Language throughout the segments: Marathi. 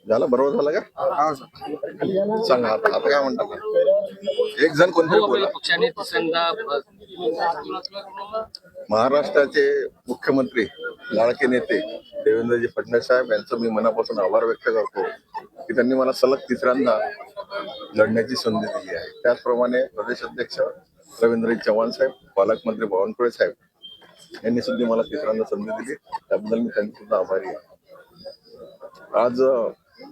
झालं बरोबर झालं का? सांगा आता काय म्हणतात एक जण कोणतरी बोला. पक्षाने तिसऱ्यांदा महाराष्ट्राचे मुख्यमंत्री लाडके नेते देवेंद्रजी फडणवीस साहेब यांचं मी मनापासून आभार व्यक्त करतो की त्यांनी मला सलग तिसऱ्यांदा लढण्याची संधी दिली आहे. त्याचप्रमाणे प्रदेश अध्यक्ष रवींद्रजी चव्हाण साहेब, पालकमंत्री बावनकुळे साहेब यांनी सुद्धा मला तिसऱ्यांदा संधी दिली, त्याबद्दल मी त्यांचे सुद्धा आभारी आहे. आज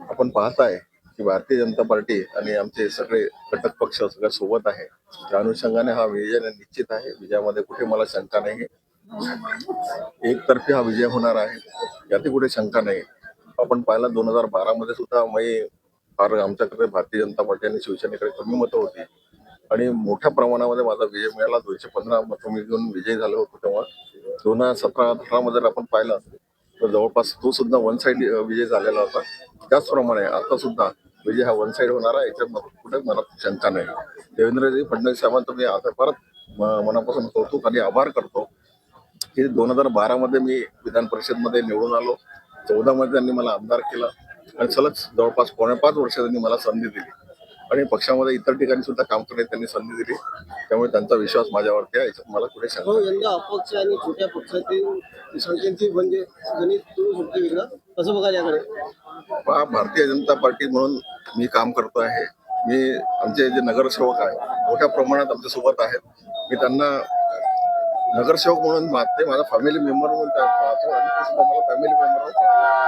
आपण पाहताय की भारतीय जनता पार्टी आणि आमचे सगळे घटक पक्ष सगळ्या सोबत आहे. त्या अनुषंगाने हा विजय निश्चित आहे. विजयामध्ये कुठे मला शंका नाही. एकतर्फी हा विजय होणार आहे यात कुठे शंका नाही. आपण पाहिला 2012 मध्ये सुद्धा फार आमच्याकडे भारतीय जनता पार्टी आणि शिवसेनेकडे कमी मतं होती आणि मोठ्या प्रमाणामध्ये माझा विजय मिळाला. 215 मतं मी घेऊन विजयी झालो होतो. तेव्हा 2017-18 मध्ये आपण पाहिलं तर जवळपास तो सुद्धा वन साइड विजय झालेला होता. त्याचप्रमाणे आता सुद्धा विजय हा वन साइड होणार आहे, याच्यात कुठे मला शंका नाही. देवेंद्रजी फडणवीस साहेबांचं मी आता परत मनापासून कौतुक आणि आभार करतो की 2012 मध्ये मी विधान परिषदमध्ये निवडून आलो. 14 मध्ये त्यांनी मला आमदार केलं आणि सलग जवळपास 5.25 वर्ष त्यांनी मला संधी दिली आणि पक्षामध्ये इतर ठिकाणी सुद्धा काम करण्याची त्यांनी संधी दिली. त्यामुळे त्यांचा विश्वास माझ्यावरती आहे, याच्यात मला कुठे शंका नाही. यंदा अपक्ष आणि छोट्या पक्षातील संख्येची म्हणजे गणित सुटते वेगळं कसं बघा याकडे? भारतीय जनता पार्टी म्हणून मी काम करतो आहे. मी आमचे जे नगरसेवक आहेत मोठ्या प्रमाणात आमच्या सोबत आहेत. मी त्यांना नगरसेवक म्हणून पाहते, माझा फॅमिली मेंबर म्हणून पाहतो आणि ते सुद्धा मला फॅमिली मेंबर म्हणून पाहतो.